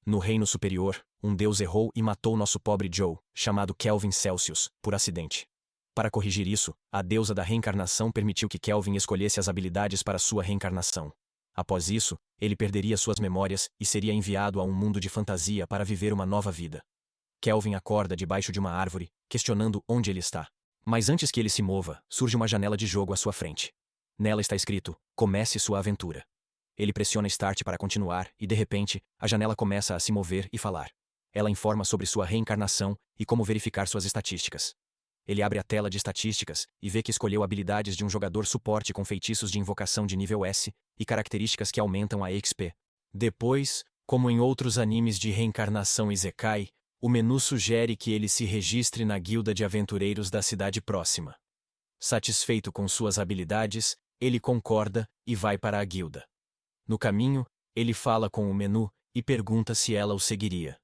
No reino superior, um deus errou e matou nosso pobre Joe, chamado Kelvin Celsius, por acidente. Para corrigir isso, a deusa da reencarnação permitiu que Kelvin escolhesse as habilidades para sua reencarnação. Após isso, ele perderia suas memórias e seria enviado a um mundo de fantasia para viver uma nova vida. Kelvin acorda debaixo de uma árvore, questionando onde ele está. Mas antes que ele se mova, surge uma janela de jogo à sua frente. Nela está escrito: "Comece sua aventura". Ele pressiona Start para continuar e, de repente, a janela começa a se mover e falar. Ela informa sobre sua reencarnação e como verificar suas estatísticas. Ele abre a tela de estatísticas e vê que escolheu habilidades de um jogador suporte com feitiços de invocação de nível S e características que aumentam a XP. Depois, como em outros animes de reencarnação Isekai, o menu sugere que ele se registre na guilda de aventureiros da cidade próxima. Satisfeito com suas habilidades, ele concorda e vai para a guilda. No caminho, ele fala com o menu e pergunta se ela o seguiria.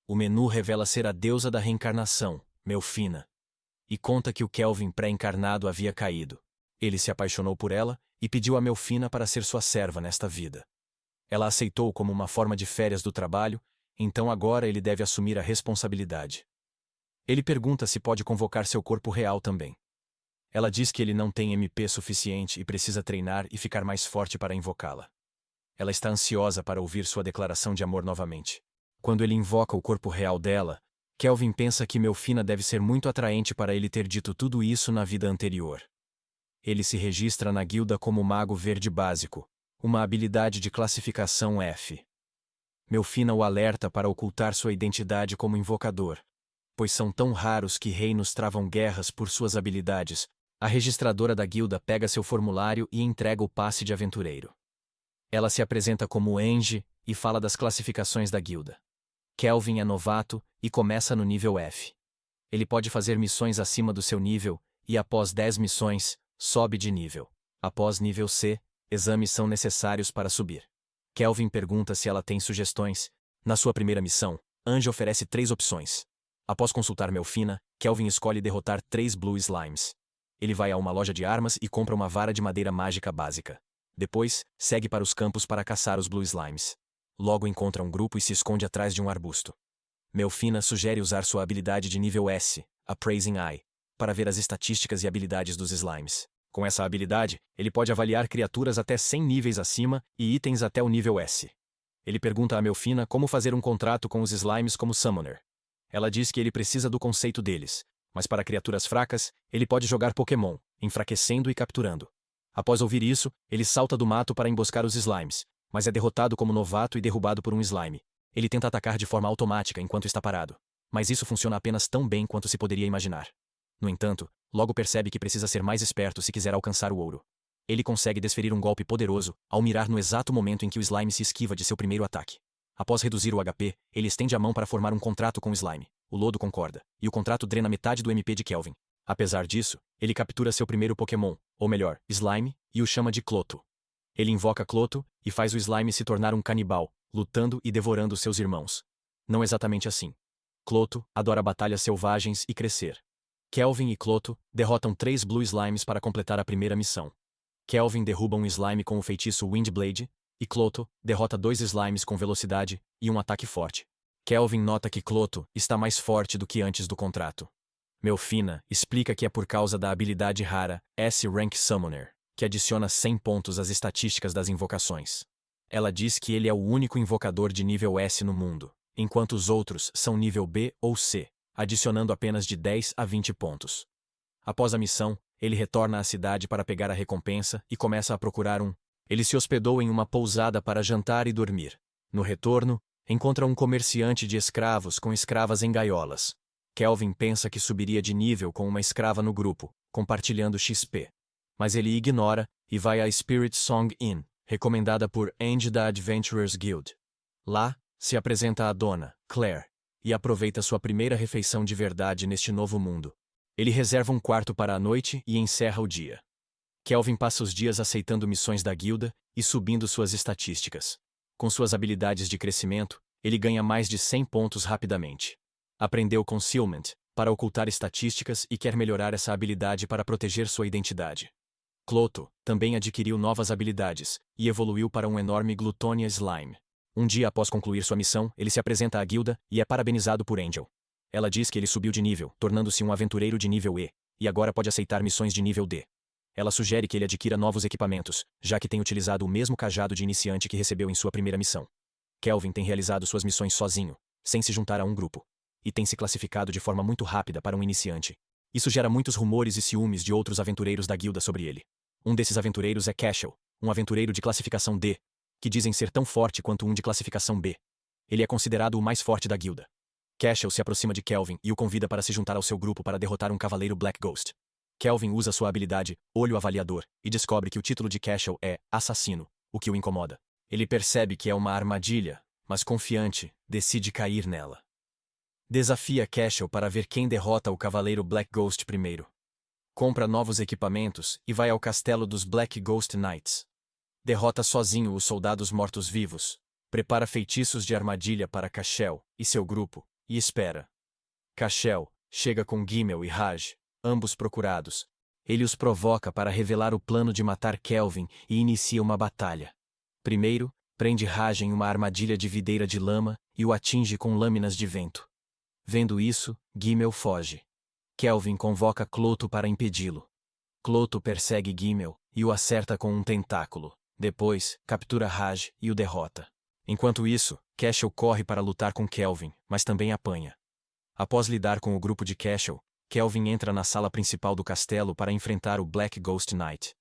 O menu revela ser a deusa da reencarnação, Melfina, e conta que o Kelvin pré-encarnado havia caído. Ele se apaixonou por ela e pediu a Melfina para ser sua serva nesta vida. Ela aceitou como uma forma de férias do trabalho, então agora ele deve assumir a responsabilidade. Ele pergunta se pode convocar seu corpo real também. Ela diz que ele não tem MP suficiente e precisa treinar e ficar mais forte para invocá-la. Ela está ansiosa para ouvir sua declaração de amor novamente. Quando ele invoca o corpo real dela, Kelvin pensa que Melfina deve ser muito atraente para ele ter dito tudo isso na vida anterior. Ele se registra na guilda como Mago Verde Básico, uma habilidade de classificação F. Melfina o alerta para ocultar sua identidade como invocador, pois são tão raros que reinos travam guerras por suas habilidades. A registradora da guilda pega seu formulário e entrega o passe de aventureiro. Ela se apresenta como Angie e fala das classificações da guilda. Kelvin é novato e começa no nível F. Ele pode fazer missões acima do seu nível e, após 10 missões, sobe de nível. Após nível C, exames são necessários para subir. Kelvin pergunta se ela tem sugestões. Na sua primeira missão, Angie oferece 3 opções. Após consultar Melfina, Kelvin escolhe derrotar 3 Blue Slimes. Ele vai a uma loja de armas e compra uma vara de madeira mágica básica. Depois, segue para os campos para caçar os Blue Slimes. Logo encontra um grupo e se esconde atrás de um arbusto. Melfina sugere usar sua habilidade de nível S, Appraising Eye, para ver as estatísticas e habilidades dos Slimes. Com essa habilidade, ele pode avaliar criaturas até 100 níveis acima e itens até o nível S. Ele pergunta a Melfina como fazer um contrato com os Slimes como Summoner. Ela diz que ele precisa do conceito deles, mas para criaturas fracas, ele pode jogar Pokémon, enfraquecendo e capturando. Após ouvir isso, ele salta do mato para emboscar os Slimes, mas é derrotado como novato e derrubado por um Slime. Ele tenta atacar de forma automática enquanto está parado, mas isso funciona apenas tão bem quanto se poderia imaginar. No entanto, logo percebe que precisa ser mais esperto se quiser alcançar o ouro. Ele consegue desferir um golpe poderoso ao mirar no exato momento em que o Slime se esquiva de seu primeiro ataque. Após reduzir o HP, ele estende a mão para formar um contrato com o Slime. O lodo concorda, e o contrato drena metade do MP de Kelvin. Apesar disso, ele captura seu primeiro Pokémon, ou melhor, Slime, e o chama de Cloto. Ele invoca Cloto e faz o Slime se tornar um canibal, lutando e devorando seus irmãos. Não exatamente assim. Cloto adora batalhas selvagens e crescer. Kelvin e Cloto derrotam 3 Blue Slimes para completar a primeira missão. Kelvin derruba um Slime com o feitiço Windblade, e Cloto derrota 2 Slimes com velocidade e um ataque forte. Kelvin nota que Cloto está mais forte do que antes do contrato. Melfina explica que é por causa da habilidade rara S-Rank Summoner, que adiciona 100 pontos às estatísticas das invocações. Ela diz que ele é o único invocador de nível S no mundo, enquanto os outros são nível B ou C, adicionando apenas de 10 a 20 pontos. Após a missão, ele retorna à cidade para pegar a recompensa e começa a procurar um. Ele se hospedou em uma pousada para jantar e dormir. No retorno, encontra um comerciante de escravos com escravas em gaiolas. Kelvin pensa que subiria de nível com uma escrava no grupo, compartilhando XP. Mas ele ignora e vai à Spirit Song Inn, recomendada por Angie da Adventurers Guild. Lá, se apresenta a dona, Claire, e aproveita sua primeira refeição de verdade neste novo mundo. Ele reserva um quarto para a noite e encerra o dia. Kelvin passa os dias aceitando missões da guilda e subindo suas estatísticas. Com suas habilidades de crescimento, ele ganha mais de 100 pontos rapidamente. Aprendeu Concealment para ocultar estatísticas e quer melhorar essa habilidade para proteger sua identidade. Cloto também adquiriu novas habilidades e evoluiu para um enorme Glutonia Slime. Um dia após concluir sua missão, ele se apresenta à guilda e é parabenizado por Angel. Ela diz que ele subiu de nível, tornando-se um aventureiro de nível E, e agora pode aceitar missões de nível D. Ela sugere que ele adquira novos equipamentos, já que tem utilizado o mesmo cajado de iniciante que recebeu em sua primeira missão. Kelvin tem realizado suas missões sozinho, sem se juntar a um grupo, e tem se classificado de forma muito rápida para um iniciante. Isso gera muitos rumores e ciúmes de outros aventureiros da guilda sobre ele. Um desses aventureiros é Cashel, um aventureiro de classificação D, que dizem ser tão forte quanto um de classificação B. Ele é considerado o mais forte da guilda. Cashel se aproxima de Kelvin e o convida para se juntar ao seu grupo para derrotar um cavaleiro Black Ghost. Kelvin usa sua habilidade, Olho Avaliador, e descobre que o título de Cashel é Assassino, o que o incomoda. Ele percebe que é uma armadilha, mas confiante, decide cair nela. Desafia Cashel para ver quem derrota o cavaleiro Black Ghost primeiro. Compra novos equipamentos e vai ao castelo dos Black Ghost Knights. Derrota sozinho os soldados mortos-vivos. Prepara feitiços de armadilha para Cashel e seu grupo, e espera. Cashel chega com Gimel e Raj, ambos procurados. Ele os provoca para revelar o plano de matar Kelvin e inicia uma batalha. Primeiro, prende Raj em uma armadilha de videira de lama e o atinge com lâminas de vento. Vendo isso, Gimel foge. Kelvin convoca Cloto para impedi-lo. Cloto persegue Gimel e o acerta com um tentáculo. Depois, captura Raj e o derrota. Enquanto isso, Cashel corre para lutar com Kelvin, mas também apanha. Após lidar com o grupo de Cashel, Kelvin entra na sala principal do castelo para enfrentar o Black Ghost Knight.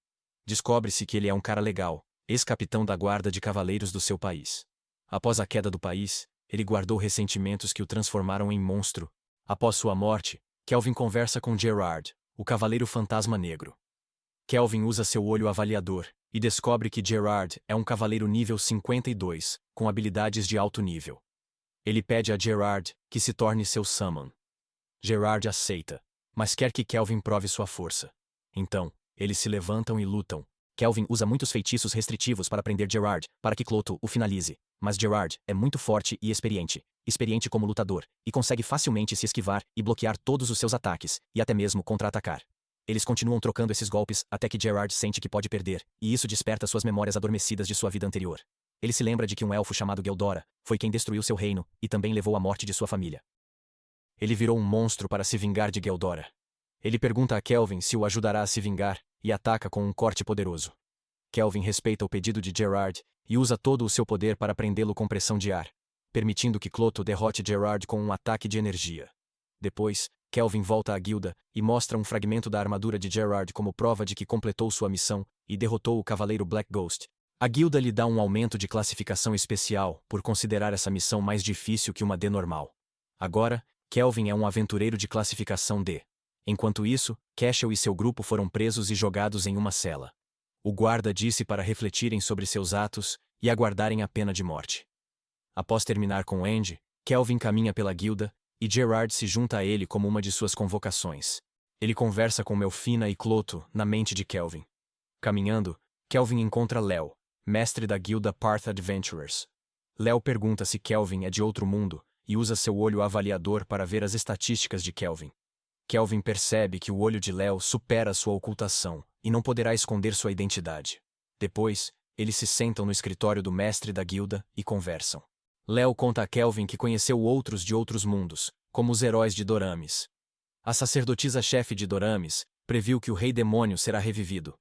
Descobre-se que ele é um cara legal, ex-capitão da guarda de cavaleiros do seu país. Após a queda do país, ele guardou ressentimentos que o transformaram em monstro. Após sua morte, Kelvin conversa com Gerard, o cavaleiro fantasma negro. Kelvin usa seu olho avaliador e descobre que Gerard é um cavaleiro nível 52, com habilidades de alto nível. Ele pede a Gerard que se torne seu summon. Gerard aceita, mas quer que Kelvin prove sua força. Então, eles se levantam e lutam. Kelvin usa muitos feitiços restritivos para prender Gerard, para que Cloto o finalize, mas Gerard é muito forte e experiente como lutador, e consegue facilmente se esquivar e bloquear todos os seus ataques, e até mesmo contra-atacar. Eles continuam trocando esses golpes até que Gerard sente que pode perder, e isso desperta suas memórias adormecidas de sua vida anterior. Ele se lembra de que um elfo chamado Geldora foi quem destruiu seu reino e também levou à morte de sua família. Ele virou um monstro para se vingar de Geldora. Ele pergunta a Kelvin se o ajudará a se vingar e ataca com um corte poderoso. Kelvin respeita o pedido de Gerard e usa todo o seu poder para prendê-lo com pressão de ar, permitindo que Cloto derrote Gerard com um ataque de energia. Depois, Kelvin volta à guilda e mostra um fragmento da armadura de Gerard como prova de que completou sua missão e derrotou o cavaleiro Black Ghost. A guilda lhe dá um aumento de classificação especial por considerar essa missão mais difícil que uma D normal. Agora, Kelvin é um aventureiro de classificação D. Enquanto isso, Cashel e seu grupo foram presos e jogados em uma cela. O guarda disse para refletirem sobre seus atos e aguardarem a pena de morte. Após terminar com Andy, Kelvin caminha pela guilda e Gerard se junta a ele como uma de suas convocações. Ele conversa com Melfina e Cloto na mente de Kelvin. Caminhando, Kelvin encontra Léo, mestre da guilda Parth Adventurers. Léo pergunta se Kelvin é de outro mundo e usa seu olho avaliador para ver as estatísticas de Kelvin. Kelvin percebe que o olho de Léo supera sua ocultação e não poderá esconder sua identidade. Depois, eles se sentam no escritório do mestre da guilda e conversam. Léo conta a Kelvin que conheceu outros de outros mundos, como os heróis de Dorames. A sacerdotisa-chefe de Dorames previu que o rei demônio será revivido.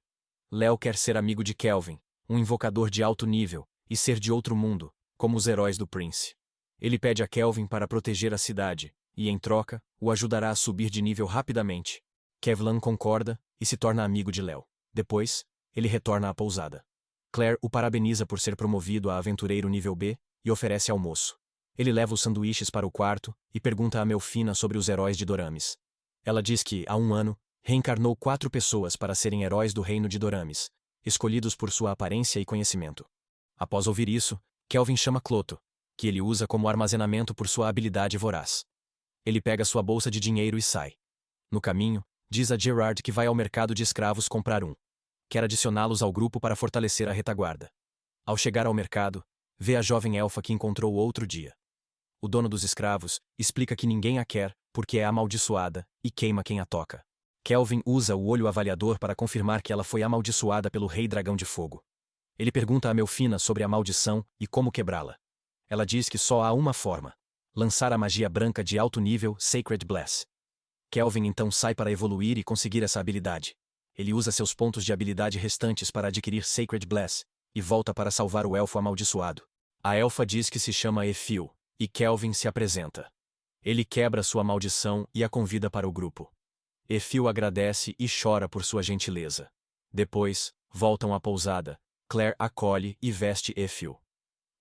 Léo quer ser amigo de Kelvin, um invocador de alto nível, e ser de outro mundo, como os heróis do Prince. Ele pede a Kelvin para proteger a cidade, e em troca, o ajudará a subir de nível rapidamente. Kevlan concorda e se torna amigo de Léo. Depois, ele retorna à pousada. Claire o parabeniza por ser promovido a aventureiro nível B e oferece almoço. Ele leva os sanduíches para o quarto e pergunta a Melfina sobre os heróis de Dorames. Ela diz que, há um ano, reencarnou 4 pessoas para serem heróis do reino de Dorames, escolhidos por sua aparência e conhecimento. Após ouvir isso, Kelvin chama Cloto, que ele usa como armazenamento por sua habilidade voraz. Ele pega sua bolsa de dinheiro e sai. No caminho, diz a Gerard que vai ao mercado de escravos comprar um. Quer adicioná-los ao grupo para fortalecer a retaguarda. Ao chegar ao mercado, vê a jovem elfa que encontrou outro dia. O dono dos escravos explica que ninguém a quer porque é amaldiçoada e queima quem a toca. Kelvin usa o olho avaliador para confirmar que ela foi amaldiçoada pelo Rei Dragão de Fogo. Ele pergunta a Melfina sobre a maldição e como quebrá-la. Ela diz que só há uma forma: lançar a magia branca de alto nível Sacred Bless. Kelvin então sai para evoluir e conseguir essa habilidade. Ele usa seus pontos de habilidade restantes para adquirir Sacred Bless, e volta para salvar o elfo amaldiçoado. A elfa diz que se chama Efil, e Kelvin se apresenta. Ele quebra sua maldição e a convida para o grupo. Efil agradece e chora por sua gentileza. Depois, voltam à pousada. Claire acolhe e veste Efil.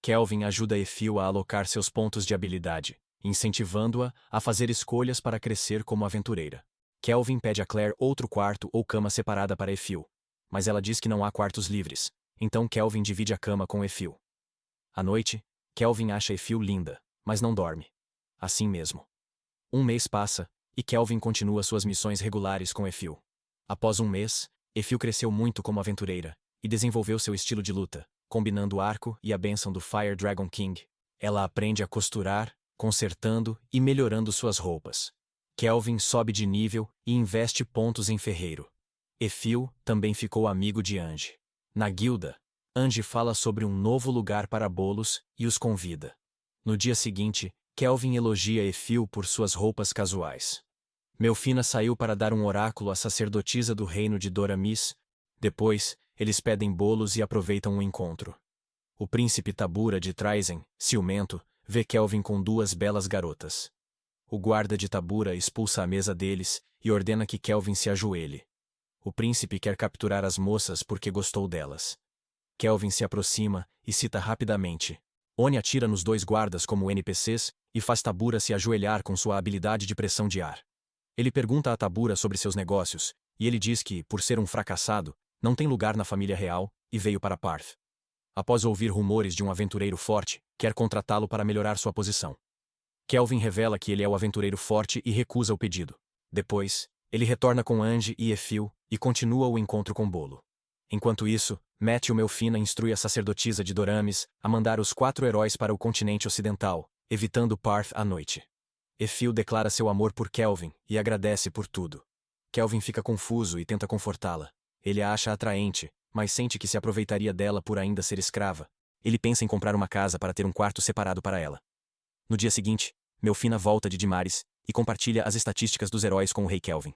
Kelvin ajuda Efil a alocar seus pontos de habilidade, incentivando-a a fazer escolhas para crescer como aventureira. Kelvin pede a Claire outro quarto ou cama separada para Efil, mas ela diz que não há quartos livres, então Kelvin divide a cama com Efil. À noite, Kelvin acha Efil linda, mas não dorme. Assim mesmo. Um mês passa, e Kelvin continua suas missões regulares com Efil. Após um mês, Efil cresceu muito como aventureira, e desenvolveu seu estilo de luta, combinando o arco e a bênção do Fire Dragon King. Ela aprende a costurar, consertando e melhorando suas roupas. Kelvin sobe de nível e investe pontos em ferreiro. Efil também ficou amigo de Angie. Na guilda, Angie fala sobre um novo lugar para bolos e os convida. No dia seguinte, Kelvin elogia Efil por suas roupas casuais. Melfina saiu para dar um oráculo à sacerdotisa do reino de Doramis. Depois, eles pedem bolos e aproveitam o encontro. O príncipe Tabura de Tryzen, ciumento, vê Kelvin com duas belas garotas. O guarda de Tabura expulsa a mesa deles e ordena que Kelvin se ajoelhe. O príncipe quer capturar as moças porque gostou delas. Kelvin se aproxima e cita rapidamente. Oni atira nos dois guardas como NPCs e faz Tabura se ajoelhar com sua habilidade de pressão de ar. Ele pergunta a Tabura sobre seus negócios, e ele diz que, por ser um fracassado, não tem lugar na família real e veio para Parth. Após ouvir rumores de um aventureiro forte, quer contratá-lo para melhorar sua posição. Kelvin revela que ele é o aventureiro forte e recusa o pedido. Depois, ele retorna com Angie e Efil e continua o encontro com Bolo. Enquanto isso, Matt e Melfina instrui a sacerdotisa de Doramis a mandar os 4 heróis para o continente ocidental, evitando Parth à noite. Efil declara seu amor por Kelvin e agradece por tudo. Kelvin fica confuso e tenta confortá-la. Ele a acha atraente, mas sente que se aproveitaria dela por ainda ser escrava. Ele pensa em comprar uma casa para ter um quarto separado para ela. No dia seguinte, Melfina volta de Dimaris e compartilha as estatísticas dos heróis com o rei Kelvin.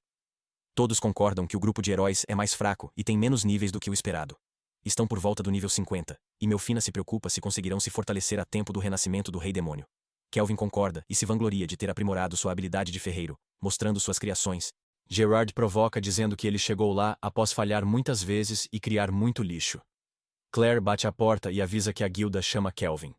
Todos concordam que o grupo de heróis é mais fraco e tem menos níveis do que o esperado. Estão por volta do nível 50, e Melfina se preocupa se conseguirão se fortalecer a tempo do renascimento do Rei Demônio. Kelvin concorda e se vangloria de ter aprimorado sua habilidade de ferreiro, mostrando suas criações. Gerard provoca dizendo que ele chegou lá após falhar muitas vezes e criar muito lixo. Claire bate à porta e avisa que a guilda chama Kelvin.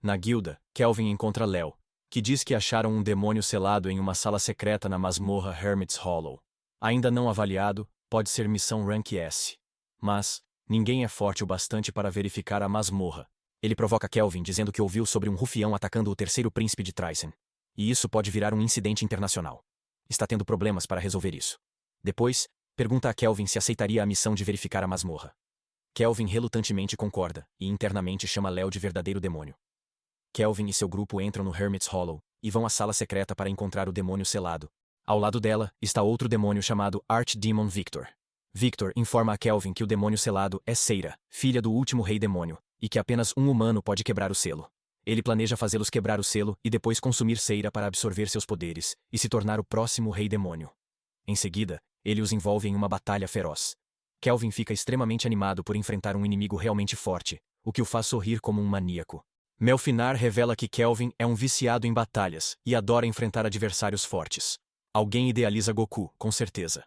Na guilda, Kelvin encontra Léo, que diz que acharam um demônio selado em uma sala secreta na masmorra Hermit's Hollow. Ainda não avaliado, pode ser missão Rank S. Mas, ninguém é forte o bastante para verificar a masmorra. Ele provoca Kelvin dizendo que ouviu sobre um rufião atacando o terceiro príncipe de Tryzen. E isso pode virar um incidente internacional. Está tendo problemas para resolver isso. Depois, pergunta a Kelvin se aceitaria a missão de verificar a masmorra. Kelvin relutantemente concorda, e internamente chama Léo de verdadeiro demônio. Kelvin e seu grupo entram no Hermit's Hollow, e vão à sala secreta para encontrar o demônio selado. Ao lado dela, está outro demônio chamado Archdemon Victor. Victor informa a Kelvin que o demônio selado é Seira, filha do último rei demônio, e que apenas um humano pode quebrar o selo. Ele planeja fazê-los quebrar o selo e depois consumir Seira para absorver seus poderes e se tornar o próximo rei demônio. Em seguida, ele os envolve em uma batalha feroz. Kelvin fica extremamente animado por enfrentar um inimigo realmente forte, o que o faz sorrir como um maníaco. Melfinar revela que Kelvin é um viciado em batalhas e adora enfrentar adversários fortes. Alguém idealiza Goku, com certeza.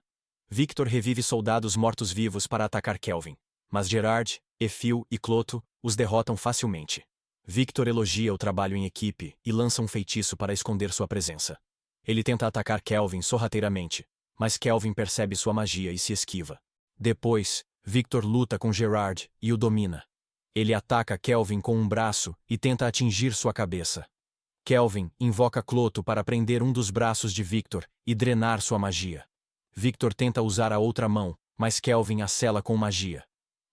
Victor revive soldados mortos-vivos para atacar Kelvin, mas Gerard, Efil e Cloto os derrotam facilmente. Victor elogia o trabalho em equipe e lança um feitiço para esconder sua presença. Ele tenta atacar Kelvin sorrateiramente, mas Kelvin percebe sua magia e se esquiva. Depois, Victor luta com Gerard e o domina. Ele ataca Kelvin com um braço e tenta atingir sua cabeça. Kelvin invoca Cloto para prender um dos braços de Victor e drenar sua magia. Victor tenta usar a outra mão, mas Kelvin a sela com magia.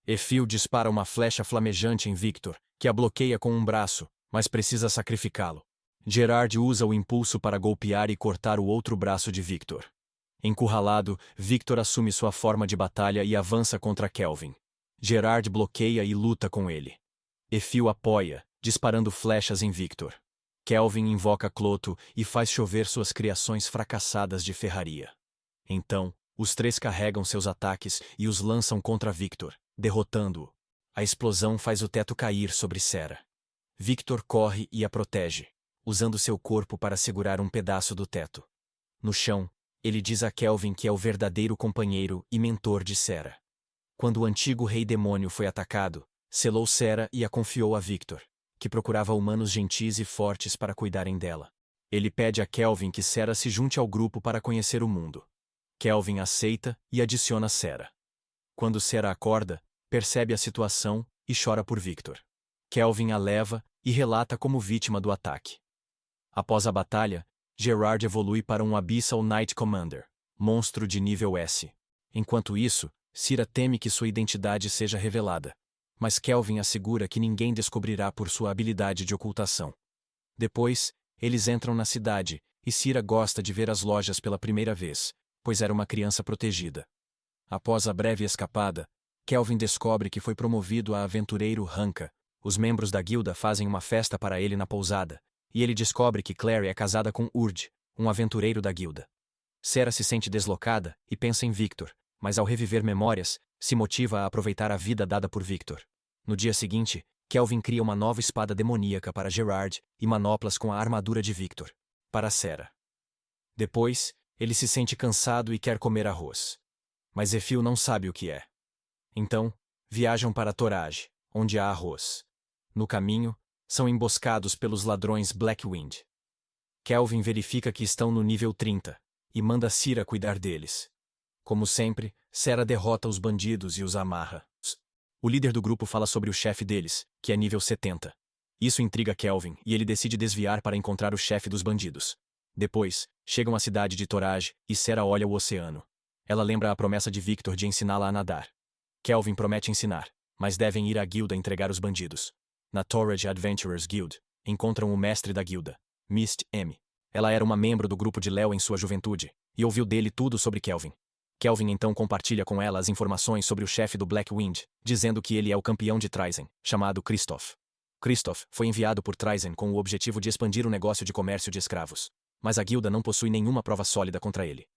Efil dispara uma flecha flamejante em Victor, que a bloqueia com um braço, mas precisa sacrificá-lo. Gerard usa o impulso para golpear e cortar o outro braço de Victor. Encurralado, Victor assume sua forma de batalha e avança contra Kelvin. Gerard bloqueia e luta com ele. Efil apoia, disparando flechas em Victor. Kelvin invoca Cloto e faz chover suas criações fracassadas de ferraria. Então, os três carregam seus ataques e os lançam contra Victor, derrotando-o. A explosão faz o teto cair sobre Sera. Victor corre e a protege, usando seu corpo para segurar um pedaço do teto. No chão, ele diz a Kelvin que é o verdadeiro companheiro e mentor de Sera. Quando o antigo rei demônio foi atacado, selou Sera e a confiou a Victor, que procurava humanos gentis e fortes para cuidarem dela. Ele pede a Kelvin que Sera se junte ao grupo para conhecer o mundo. Kelvin aceita e adiciona Sera. Quando Sera acorda, percebe a situação e chora por Victor. Kelvin a leva e relata como vítima do ataque. Após a batalha, Gerard evolui para um Abyssal Knight Commander, monstro de nível S. Enquanto isso, Sira teme que sua identidade seja revelada, mas Kelvin assegura que ninguém descobrirá por sua habilidade de ocultação. Depois, eles entram na cidade, e Sira gosta de ver as lojas pela primeira vez, pois era uma criança protegida. Após a breve escapada, Kelvin descobre que foi promovido a aventureiro Ranka. Os membros da guilda fazem uma festa para ele na pousada, e ele descobre que Clary é casada com Urd, um aventureiro da guilda. Sera se sente deslocada e pensa em Victor, mas ao reviver memórias, se motiva a aproveitar a vida dada por Victor. No dia seguinte, Kelvin cria uma nova espada demoníaca para Gerard e manoplas com a armadura de Victor, para Sera. Depois, ele se sente cansado e quer comer arroz. Mas Zephyl não sabe o que é. Então, viajam para Torage, onde há arroz. No caminho, são emboscados pelos ladrões Blackwind. Kelvin verifica que estão no nível 30, e manda Sira cuidar deles. Como sempre, Sera derrota os bandidos e os amarra. O líder do grupo fala sobre o chefe deles, que é nível 70. Isso intriga Kelvin e ele decide desviar para encontrar o chefe dos bandidos. Depois, chegam à cidade de Torage e Sera olha o oceano. Ela lembra a promessa de Victor de ensiná-la a nadar. Kelvin promete ensinar, mas devem ir à guilda entregar os bandidos. Na Torage Adventurers Guild, encontram o mestre da guilda, Mist M. Ela era uma membro do grupo de Léo em sua juventude, e ouviu dele tudo sobre Kelvin. Kelvin então compartilha com ela as informações sobre o chefe do Blackwind, dizendo que ele é o campeão de Tryzen, chamado Christoph. Christoph foi enviado por Tryzen com o objetivo de expandir o negócio de comércio de escravos, mas a guilda não possui nenhuma prova sólida contra ele.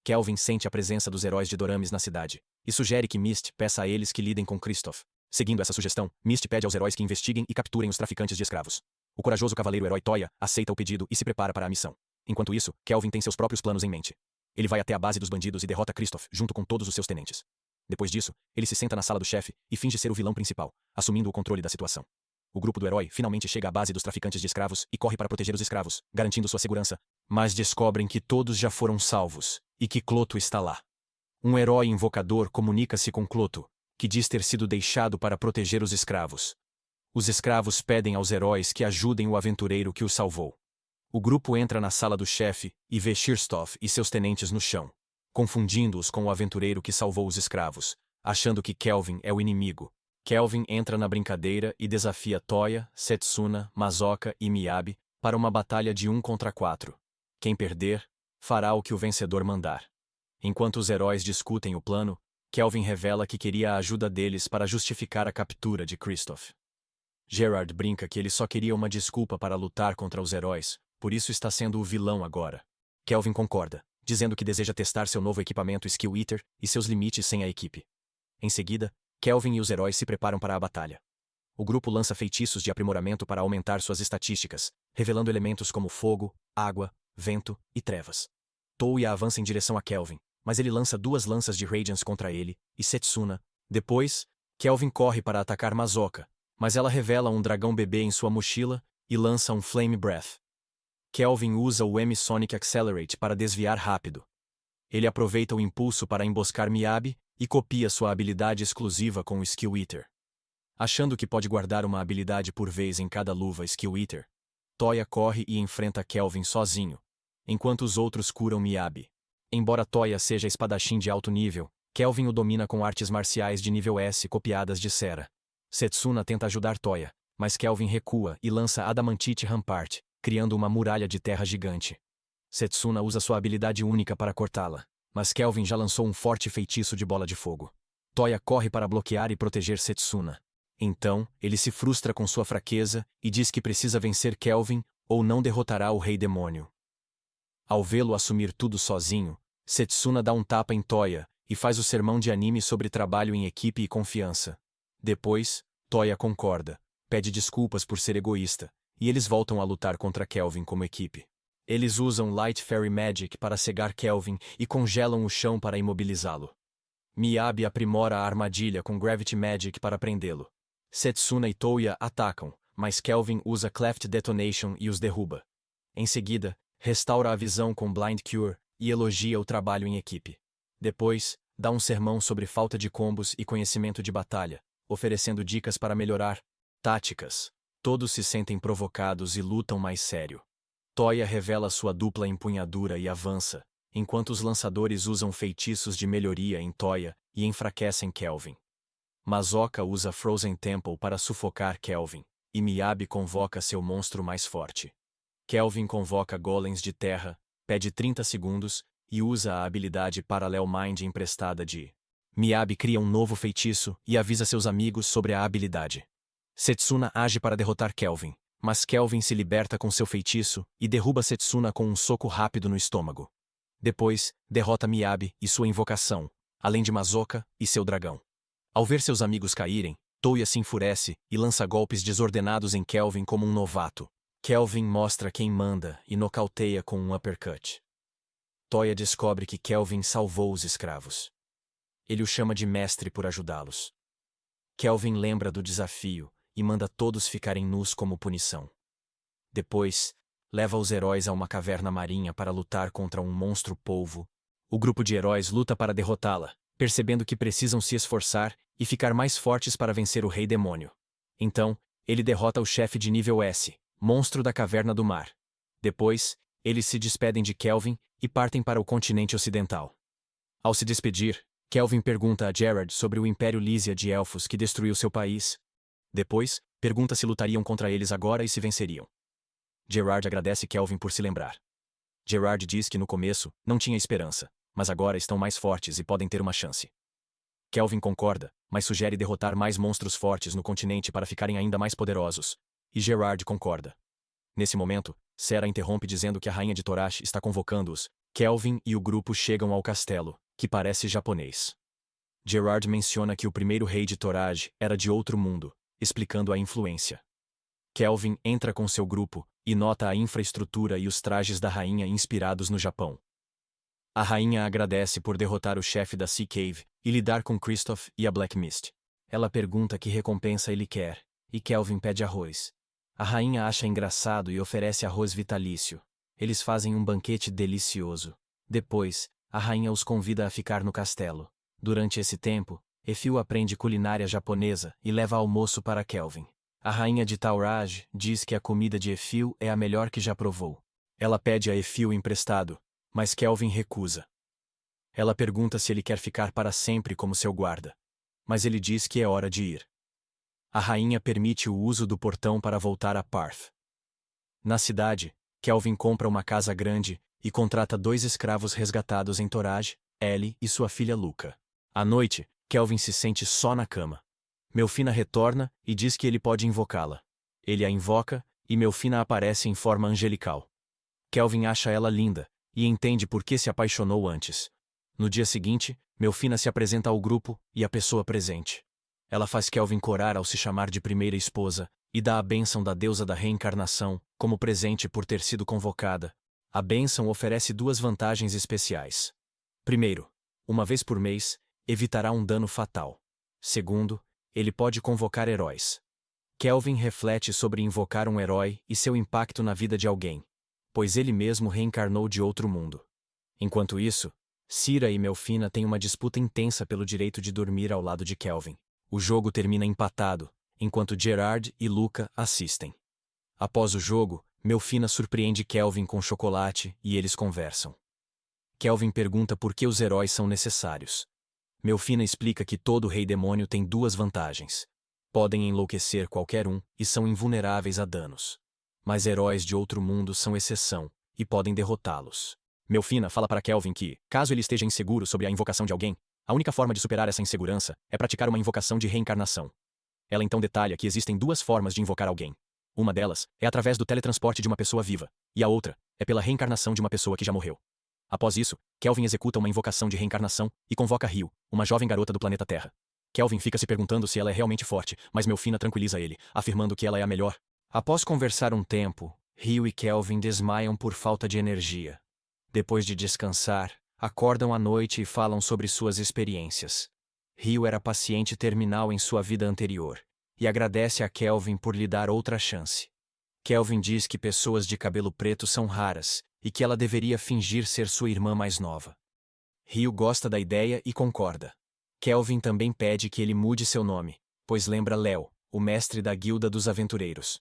Kelvin sente a presença dos heróis de Dorames na cidade, e sugere que Mist peça a eles que lidem com Christoph. Seguindo essa sugestão, Mist pede aos heróis que investiguem e capturem os traficantes de escravos. O corajoso cavaleiro-herói Toya aceita o pedido e se prepara para a missão. Enquanto isso, Kelvin tem seus próprios planos em mente. Ele vai até a base dos bandidos e derrota Christoph junto com todos os seus tenentes. Depois disso, ele se senta na sala do chefe e finge ser o vilão principal, assumindo o controle da situação. O grupo do herói finalmente chega à base dos traficantes de escravos e corre para proteger os escravos, garantindo sua segurança. Mas descobrem que todos já foram salvos, e que Cloto está lá. Um herói invocador comunica-se com Cloto, que diz ter sido deixado para proteger os escravos. Os escravos pedem aos heróis que ajudem o aventureiro que os salvou. O grupo entra na sala do chefe e vê Shirstoff e seus tenentes no chão, confundindo-os com o aventureiro que salvou os escravos, achando que Kelvin é o inimigo. Kelvin entra na brincadeira e desafia Toya, Setsuna, Mazoka e Miyabi para uma batalha de 1 contra 4. Quem perder, fará o que o vencedor mandar. Enquanto os heróis discutem o plano, Kelvin revela que queria a ajuda deles para justificar a captura de Christoph. Gerard brinca que ele só queria uma desculpa para lutar contra os heróis, por isso está sendo o vilão agora. Kelvin concorda, dizendo que deseja testar seu novo equipamento Skill Eater e seus limites sem a equipe. Em seguida, Kelvin e os heróis se preparam para a batalha. O grupo lança feitiços de aprimoramento para aumentar suas estatísticas, revelando elementos como fogo, água, vento e trevas. Toya avança em direção a Kelvin, mas ele lança 2 lanças de Radiance contra ele e Setsuna. Depois, Kelvin corre para atacar Mazoka, mas ela revela um dragão bebê em sua mochila e lança um Flame Breath. Kelvin usa o M-Sonic Accelerate para desviar rápido. Ele aproveita o impulso para emboscar Miyabi e copia sua habilidade exclusiva com o Skill Eater. Achando que pode guardar uma habilidade por vez em cada luva Skill Eater, Toya corre e enfrenta Kelvin sozinho, enquanto os outros curam Miyabi. Embora Toya seja espadachim de alto nível, Kelvin o domina com artes marciais de nível S copiadas de Sera. Setsuna tenta ajudar Toya, mas Kelvin recua e lança Adamantite Rampart, criando uma muralha de terra gigante. Setsuna usa sua habilidade única para cortá-la, mas Kelvin já lançou um forte feitiço de bola de fogo. Toya corre para bloquear e proteger Setsuna. Então, ele se frustra com sua fraqueza e diz que precisa vencer Kelvin ou não derrotará o Rei Demônio. Ao vê-lo assumir tudo sozinho, Setsuna dá um tapa em Toya e faz o sermão de anime sobre trabalho em equipe e confiança. Depois, Toya concorda, pede desculpas por ser egoísta, e eles voltam a lutar contra Kelvin como equipe. Eles usam Light Fairy Magic para cegar Kelvin e congelam o chão para imobilizá-lo. Miyabi aprimora a armadilha com Gravity Magic para prendê-lo. Setsuna e Toya atacam, mas Kelvin usa Cleft Detonation e os derruba. Em seguida, restaura a visão com Blind Cure e elogia o trabalho em equipe. Depois, dá um sermão sobre falta de combos e conhecimento de batalha, oferecendo dicas para melhorar táticas. Todos se sentem provocados e lutam mais sério. Toya revela sua dupla empunhadura e avança, enquanto os lançadores usam feitiços de melhoria em Toya e enfraquecem Kelvin. Mazoka usa Frozen Temple para sufocar Kelvin, e Miyabi convoca seu monstro mais forte. Kelvin convoca golems de terra, pede 30 segundos e usa a habilidade Parallel Mind emprestada de. Miyabi cria um novo feitiço e avisa seus amigos sobre a habilidade. Setsuna age para derrotar Kelvin, mas Kelvin se liberta com seu feitiço e derruba Setsuna com um soco rápido no estômago. Depois, derrota Miyabi e sua invocação, além de Mazoka e seu dragão. Ao ver seus amigos caírem, Toya se enfurece e lança golpes desordenados em Kelvin como um novato. Kelvin mostra quem manda e nocauteia com um uppercut. Toya descobre que Kelvin salvou os escravos. Ele o chama de mestre por ajudá-los. Kelvin lembra do desafio e manda todos ficarem nus como punição. Depois, leva os heróis a uma caverna marinha para lutar contra um monstro-polvo. O grupo de heróis luta para derrotá-la, percebendo que precisam se esforçar e ficar mais fortes para vencer o Rei Demônio. Então, ele derrota o chefe de nível S, monstro da Caverna do Mar. Depois, eles se despedem de Kelvin e partem para o continente ocidental. Ao se despedir, Kelvin pergunta a Gerard sobre o Império Lísia de Elfos que destruiu seu país. Depois, pergunta se lutariam contra eles agora e se venceriam. Gerard agradece Kelvin por se lembrar. Gerard diz que no começo não tinha esperança, mas agora estão mais fortes e podem ter uma chance. Kelvin concorda, mas sugere derrotar mais monstros fortes no continente para ficarem ainda mais poderosos, e Gerard concorda. Nesse momento, Sera interrompe dizendo que a rainha de Torash está convocando-os. Kelvin e o grupo chegam ao castelo, que parece japonês. Gerard menciona que o primeiro rei de Torash era de outro mundo, explicando a influência. Kelvin entra com seu grupo e nota a infraestrutura e os trajes da rainha inspirados no Japão. A rainha agradece por derrotar o chefe da Sea Cave e lidar com Kristoff e a Black Mist. Ela pergunta que recompensa ele quer, e Kelvin pede arroz. A rainha acha engraçado e oferece arroz vitalício. Eles fazem um banquete delicioso. Depois, a rainha os convida a ficar no castelo. Durante esse tempo, Efil aprende culinária japonesa e leva almoço para Kelvin. A rainha de Tauraj diz que a comida de Efil é a melhor que já provou. Ela pede a Efil emprestado, mas Kelvin recusa. Ela pergunta se ele quer ficar para sempre como seu guarda, mas ele diz que é hora de ir. A rainha permite o uso do portão para voltar a Parth. Na cidade, Kelvin compra uma casa grande e contrata 2 escravos resgatados em Toraj, Ellie e sua filha Luca. À noite, Kelvin se sente só na cama. Melfina retorna e diz que ele pode invocá-la. Ele a invoca e Melfina aparece em forma angelical. Kelvin acha ela linda e entende por que se apaixonou antes. No dia seguinte, Melfina se apresenta ao grupo e à pessoa presente. Ela faz Kelvin corar ao se chamar de primeira esposa e dá a bênção da deusa da reencarnação como presente por ter sido convocada. A bênção oferece 2 vantagens especiais. Primeiro, uma vez por mês, evitará um dano fatal. Segundo, ele pode convocar heróis. Kelvin reflete sobre invocar um herói e seu impacto na vida de alguém, pois ele mesmo reencarnou de outro mundo. Enquanto isso, Cira e Melfina têm uma disputa intensa pelo direito de dormir ao lado de Kelvin. O jogo termina empatado, enquanto Gerard e Luca assistem. Após o jogo, Melfina surpreende Kelvin com chocolate e eles conversam. Kelvin pergunta por que os heróis são necessários. Melfina explica que todo rei demônio tem 2 vantagens. Podem enlouquecer qualquer um e são invulneráveis a danos. Mas heróis de outro mundo são exceção e podem derrotá-los. Melfina fala para Kelvin que, caso ele esteja inseguro sobre a invocação de alguém, a única forma de superar essa insegurança é praticar uma invocação de reencarnação. Ela então detalha que existem duas formas de invocar alguém. Uma delas é através do teletransporte de uma pessoa viva, e a outra é pela reencarnação de uma pessoa que já morreu. Após isso, Kelvin executa uma invocação de reencarnação e convoca Rio, uma jovem garota do planeta Terra. Kelvin fica se perguntando se ela é realmente forte, mas Melfina tranquiliza ele, afirmando que ela é a melhor. Após conversar um tempo, Rio e Kelvin desmaiam por falta de energia. Depois de descansar, acordam à noite e falam sobre suas experiências. Rio era paciente terminal em sua vida anterior, e agradece a Kelvin por lhe dar outra chance. Kelvin diz que pessoas de cabelo preto são raras, e que ela deveria fingir ser sua irmã mais nova. Rio gosta da ideia e concorda. Kelvin também pede que ele mude seu nome, pois lembra Léo, o mestre da Guilda dos Aventureiros.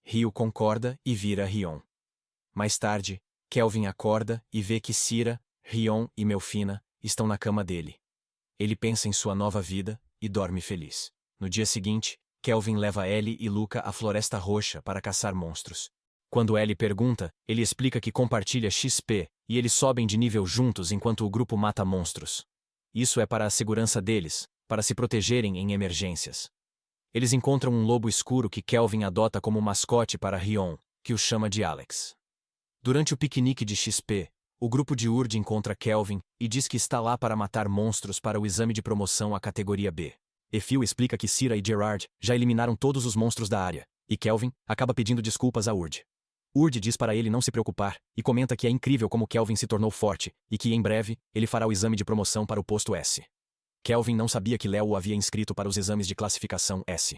Rio concorda e vira Rion. Mais tarde, Kelvin acorda e vê que Cira, Rion e Melfina estão na cama dele. Ele pensa em sua nova vida e dorme feliz. No dia seguinte, Kelvin leva Ellie e Luca à Floresta Roxa para caçar monstros. Quando Ellie pergunta, ele explica que compartilha XP e eles sobem de nível juntos enquanto o grupo mata monstros. Isso é para a segurança deles, para se protegerem em emergências. Eles encontram um lobo escuro que Kelvin adota como mascote para Rion, que o chama de Alex. Durante o piquenique de XP, o grupo de Urd encontra Kelvin e diz que está lá para matar monstros para o exame de promoção à categoria B. Efil explica que Cira e Gerard já eliminaram todos os monstros da área, e Kelvin acaba pedindo desculpas a Urd. Urd diz para ele não se preocupar e comenta que é incrível como Kelvin se tornou forte e que, em breve, ele fará o exame de promoção para o posto S. Kelvin não sabia que Léo o havia inscrito para os exames de classificação S.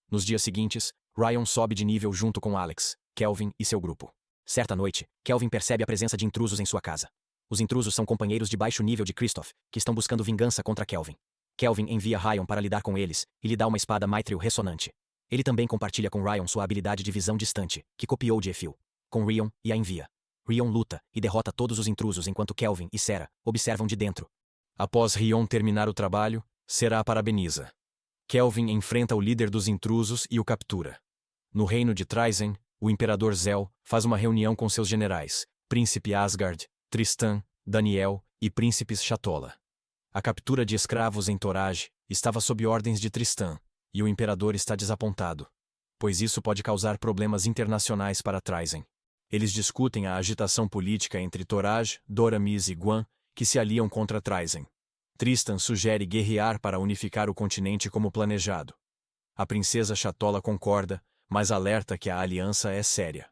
Nos dias seguintes, Ryan sobe de nível junto com Alex, Kelvin e seu grupo. Certa noite, Kelvin percebe a presença de intrusos em sua casa. Os intrusos são companheiros de baixo nível de Kristoff, que estão buscando vingança contra Kelvin. Kelvin envia Ryan para lidar com eles e lhe dá uma espada Mithril ressonante. Ele também compartilha com Ryan sua habilidade de visão distante, que copiou de Efil, com Rion e a envia. Rion luta e derrota todos os intrusos enquanto Kelvin e Cera observam de dentro. Após Rion terminar o trabalho, Cera a parabeniza. Kelvin enfrenta o líder dos intrusos e o captura. No reino de Tryzen, o imperador Zel faz uma reunião com seus generais, Príncipe Asgard, Tristan, Daniel e Príncipes Shatola. A captura de escravos em Torage estava sob ordens de Tristan, e o imperador está desapontado, pois isso pode causar problemas internacionais para Tryzen. Eles discutem a agitação política entre Torage, Doramis e Guan, que se aliam contra Tryzen. Tristan sugere guerrear para unificar o continente como planejado. A princesa Shatola concorda, mas alerta que a aliança é séria.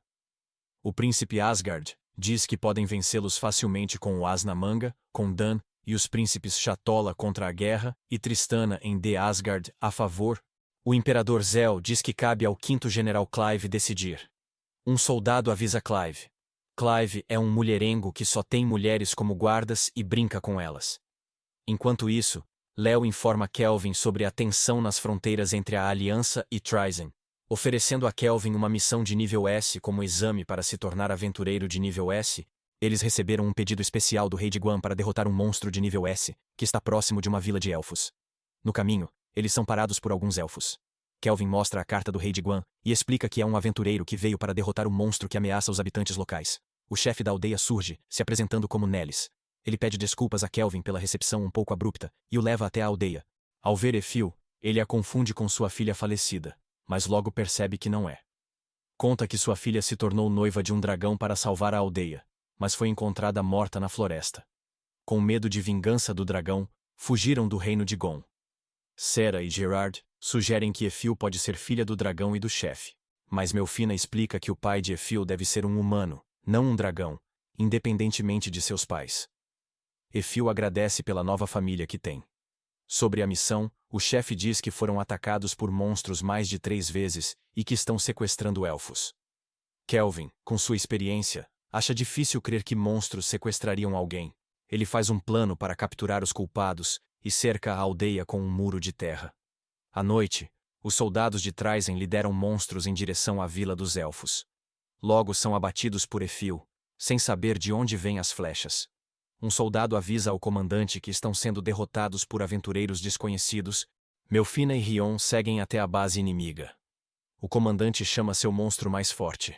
O príncipe Asgard diz que podem vencê-los facilmente com o as na manga, com Dan e os príncipes Shatola contra a guerra e Tristana em de Asgard a favor. O imperador Zel diz que cabe ao quinto general Clive decidir. Um soldado avisa Clive. Clive é um mulherengo que só tem mulheres como guardas e brinca com elas. Enquanto isso, Léo informa Kelvin sobre a tensão nas fronteiras entre a Aliança e Tryzen, oferecendo a Kelvin uma missão de nível S como exame para se tornar aventureiro de nível S. Eles receberam um pedido especial do rei de Guam para derrotar um monstro de nível S, que está próximo de uma vila de elfos. No caminho, eles são parados por alguns elfos. Kelvin mostra a carta do rei de Guam e explica que é um aventureiro que veio para derrotar o monstro que ameaça os habitantes locais. O chefe da aldeia surge, se apresentando como Nelis. Ele pede desculpas a Kelvin pela recepção um pouco abrupta e o leva até a aldeia. Ao ver Efil, ele a confunde com sua filha falecida, mas logo percebe que não é. Conta que sua filha se tornou noiva de um dragão para salvar a aldeia, mas foi encontrada morta na floresta. Com medo de vingança do dragão, fugiram do reino de Gon. Cera e Gerard sugerem que Efil pode ser filha do dragão e do chefe, mas Melfina explica que o pai de Efil deve ser um humano, não um dragão, independentemente de seus pais. Efil agradece pela nova família que tem. Sobre a missão, o chefe diz que foram atacados por monstros mais de 3 vezes e que estão sequestrando elfos. Kelvin, com sua experiência, acha difícil crer que monstros sequestrariam alguém. Ele faz um plano para capturar os culpados e cerca a aldeia com um muro de terra. À noite, os soldados de Tryzen lideram monstros em direção à vila dos elfos. Logo são abatidos por Efil, sem saber de onde vêm as flechas. Um soldado avisa ao comandante que estão sendo derrotados por aventureiros desconhecidos. Melfina e Rion seguem até a base inimiga. O comandante chama seu monstro mais forte.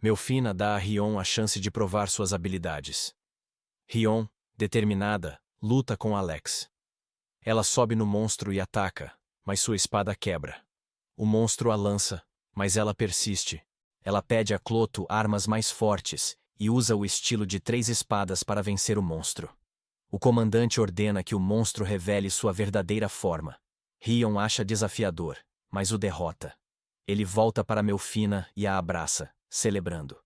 Melfina dá a Rion a chance de provar suas habilidades. Rion, determinada, luta com Alex. Ela sobe no monstro e ataca, mas sua espada quebra. O monstro a lança, mas ela persiste. Ela pede a Cloto armas mais fortes e usa o estilo de 3 espadas para vencer o monstro. O comandante ordena que o monstro revele sua verdadeira forma. Rion acha desafiador, mas o derrota. Ele volta para Melfina e a abraça, celebrando.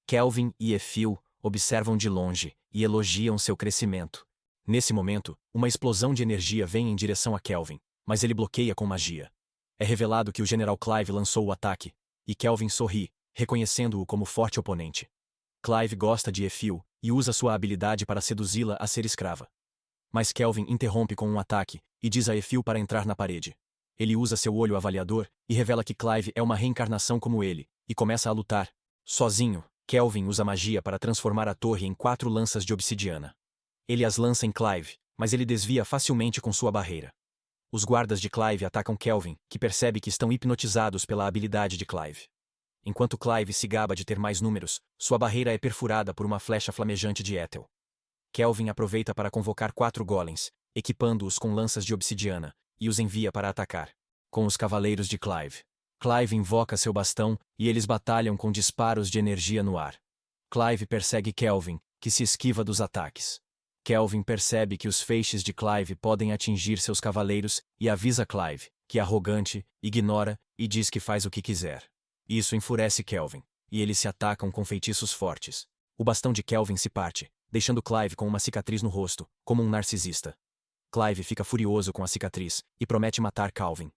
Kelvin e Efil observam de longe e elogiam seu crescimento. Nesse momento, uma explosão de energia vem em direção a Kelvin, mas ele bloqueia com magia. É revelado que o General Clive lançou o ataque, e Kelvin sorri, reconhecendo-o como forte oponente. Clive gosta de Efil e usa sua habilidade para seduzi-la a ser escrava. Mas Kelvin interrompe com um ataque e diz a Efil para entrar na parede. Ele usa seu olho avaliador e revela que Clive é uma reencarnação como ele, e começa a lutar. Sozinho, Kelvin usa magia para transformar a torre em 4 lanças de obsidiana. Ele as lança em Clive, mas ele desvia facilmente com sua barreira. Os guardas de Clive atacam Kelvin, que percebe que estão hipnotizados pela habilidade de Clive. Enquanto Clive se gaba de ter mais números, sua barreira é perfurada por uma flecha flamejante de Ethel. Kelvin aproveita para convocar 4 golems, equipando-os com lanças de obsidiana, e os envia para atacar. Com os cavaleiros de Clive. Clive invoca seu bastão, e eles batalham com disparos de energia no ar. Clive persegue Kelvin, que se esquiva dos ataques. Kelvin percebe que os feixes de Clive podem atingir seus cavaleiros e avisa Clive, que arrogante, ignora e diz que faz o que quiser. Isso enfurece Kelvin, e eles se atacam com feitiços fortes. O bastão de Kelvin se parte, deixando Clive com uma cicatriz no rosto, como um narcisista. Clive fica furioso com a cicatriz e promete matar Kelvin.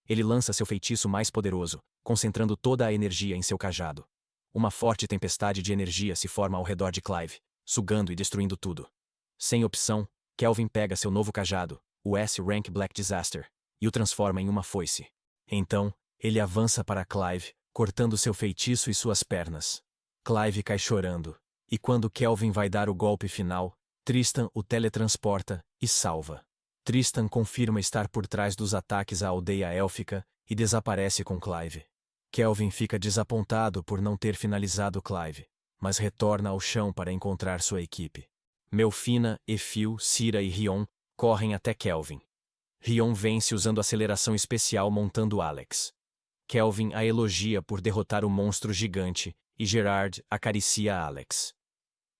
Ele lança seu feitiço mais poderoso, concentrando toda a energia em seu cajado. Uma forte tempestade de energia se forma ao redor de Clive, sugando e destruindo tudo. Sem opção, Kelvin pega seu novo cajado, o S-Rank Black Disaster, e o transforma em uma foice. Então, ele avança para Clive, cortando seu feitiço e suas pernas. Clive cai chorando, e quando Kelvin vai dar o golpe final, Tristan o teletransporta e salva. Tristan confirma estar por trás dos ataques à aldeia élfica e desaparece com Clive. Kelvin fica desapontado por não ter finalizado Clive, mas retorna ao chão para encontrar sua equipe. Melfina, Efil, Cira e Rion correm até Kelvin. Rion vence usando aceleração especial montando Alex. Kelvin a elogia por derrotar o monstro gigante, e Gerard acaricia Alex.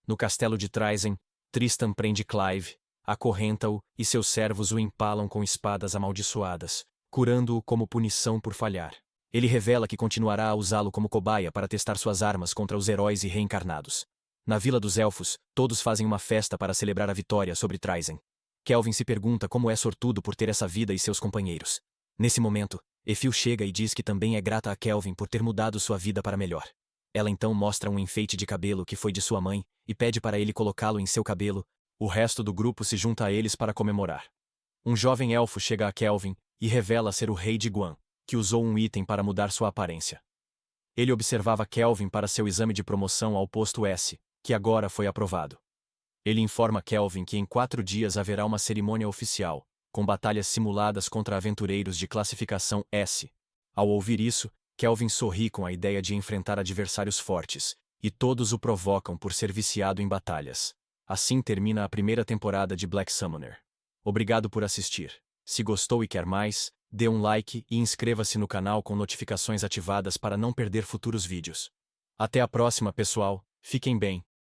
No castelo de Tryzen, Tristan prende Clive, acorrenta-o e seus servos o empalam com espadas amaldiçoadas, curando-o como punição por falhar. Ele revela que continuará a usá-lo como cobaia para testar suas armas contra os heróis e reencarnados. Na Vila dos Elfos, todos fazem uma festa para celebrar a vitória sobre Tryzen. Kelvin se pergunta como é sortudo por ter essa vida e seus companheiros. Nesse momento, Efil chega e diz que também é grata a Kelvin por ter mudado sua vida para melhor. Ela então mostra um enfeite de cabelo que foi de sua mãe e pede para ele colocá-lo em seu cabelo. O resto do grupo se junta a eles para comemorar. Um jovem elfo chega a Kelvin e revela ser o rei de Guan, que usou um item para mudar sua aparência. Ele observava Kelvin para seu exame de promoção ao posto S, que agora foi aprovado. Ele informa Kelvin que em 4 dias haverá uma cerimônia oficial, com batalhas simuladas contra aventureiros de classificação S. Ao ouvir isso, Kelvin sorri com a ideia de enfrentar adversários fortes, e todos o provocam por ser viciado em batalhas. Assim termina a primeira temporada de Black Summoner. Obrigado por assistir. Se gostou e quer mais, dê um like e inscreva-se no canal com notificações ativadas para não perder futuros vídeos. Até a próxima, pessoal. Fiquem bem.